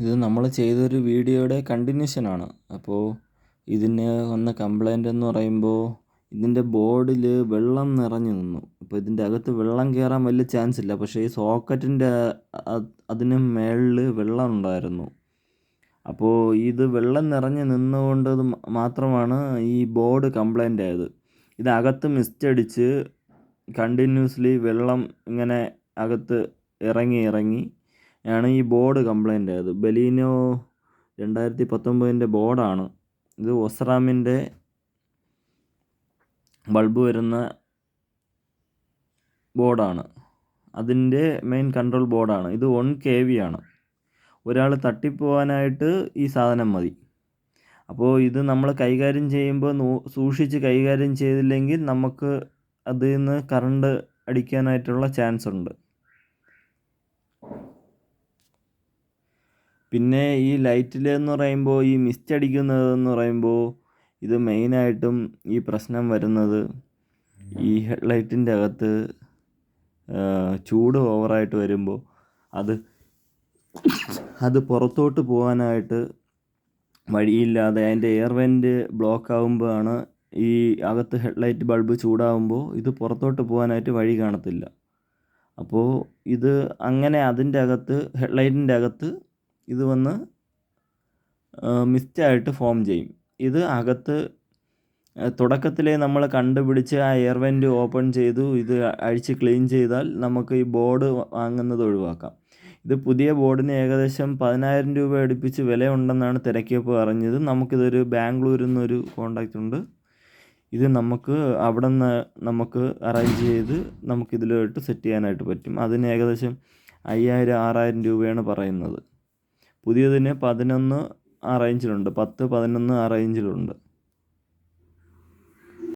ഇത് നമ്മൾ ചെയ്തൊരു വീഡിയോയുടെ കണ്ടിന്യൂഷനാണ്. അപ്പോൾ ഇതിന് വന്ന കംപ്ലൈൻ്റ് എന്ന് പറയുമ്പോൾ ഇതിൻ്റെ ബോർഡിൽ വെള്ളം നിറഞ്ഞു നിന്നു. അപ്പോൾ ഇതിൻ്റെ അകത്ത് വെള്ളം കയറാൻ വലിയ ചാൻസ് ഇല്ല, പക്ഷേ ഈ സോക്കറ്റിൻ്റെ അതിന് മേളിൽ വെള്ളം ഉണ്ടായിരുന്നു. അപ്പോൾ ഇത് വെള്ളം നിറഞ്ഞ് നിന്നുകൊണ്ട് മാത്രമാണ് ഈ ബോർഡ് കംപ്ലൈൻ്റ് ആയത്. ഇതകത്ത് മിസ്റ്റ് അടിച്ച് കണ്ടിന്യൂസ്ലി വെള്ളം ഇങ്ങനെ അകത്ത് ഇറങ്ങി ആണ് ഈ ബോർഡ് കംപ്ലൈൻ്റ് ആയത്. ബലീനോ 2019 ബോർഡാണ് ഇത്. ഒസ്റാമിൻ്റെ ബൾബ് വരുന്ന ബോർഡാണ്, അതിൻ്റെ മെയിൻ കൺട്രോൾ ബോർഡാണ് ഇത്. 1 kV ആണ്. ഒരാൾ തട്ടിപ്പോവാനായിട്ട് ഈ സാധനം മതി. അപ്പോൾ ഇത് നമ്മൾ കൈകാര്യം ചെയ്യുമ്പോൾ സൂക്ഷിച്ച് കൈകാര്യം ചെയ്തില്ലെങ്കിൽ നമുക്ക് അതിൽ നിന്ന് കറണ്ട് അടിക്കാനായിട്ടുള്ള ചാൻസ് ഉണ്ട്. പിന്നെ ഈ ലൈറ്റിലെന്ന് പറയുമ്പോൾ ഈ മിസ്റ്റ് അടിക്കുന്നതെന്ന് പറയുമ്പോൾ ഇത് മെയിനായിട്ടും ഈ പ്രശ്നം വരുന്നത് ഈ ഹെഡ്ലൈറ്റിൻ്റെ അകത്ത് ചൂട് ഓവറായിട്ട് വരുമ്പോൾ അത് പുറത്തോട്ട് പോകാനായിട്ട് വഴിയില്ലാതെ അതിൻ്റെ എയർ വെൻ്റ് ബ്ലോക്ക് ആകുമ്പോഴാണ് ഈ അകത്ത് ഹെഡ്ലൈറ്റ് ബൾബ് ചൂടാകുമ്പോൾ ഇത് പുറത്തോട്ട് പോകാനായിട്ട് വഴി കാണത്തില്ല. അപ്പോൾ ഇത് അങ്ങനെ അതിൻ്റെ അകത്ത് ഹെഡ്ലൈറ്റിൻ്റെ അകത്ത് ഇത് വന്ന് മിസ്റ്റായിട്ട് ഫോം ചെയ്യും. ഇത് അകത്ത് തുടക്കത്തിലേ നമ്മൾ കണ്ടുപിടിച്ച് ആ എയർ വെൻ്റ് ഓപ്പൺ ചെയ്തു ഇത് അഴിച്ച് ക്ലീൻ ചെയ്താൽ നമുക്ക് ഈ ബോർഡ് വാങ്ങുന്നത് ഒഴിവാക്കാം. ഇത് പുതിയ ബോർഡിന് ഏകദേശം 10,000 രൂപ അടുപ്പിച്ച് വിലയുണ്ടെന്നാണ് തിരക്കിയപ്പോൾ അറിഞ്ഞത്. നമുക്കിതൊരു ബാംഗ്ലൂരിൽ നിന്നൊരു കോണ്ടാക്റ്റ് ഉണ്ട്. ഇത് നമുക്ക് അവിടെ നിന്ന് നമുക്ക് അറേഞ്ച് ചെയ്ത് നമുക്കിതിലോട്ട് സെറ്റ് ചെയ്യാനായിട്ട് പറ്റും. അതിന് ഏകദേശം 5,000-6,000 രൂപയാണ് പറയുന്നത്. പുതിയതിന് 11 ആ റേഞ്ചിലുണ്ട്, 10-11 ആ റേഞ്ചിലുണ്ട്.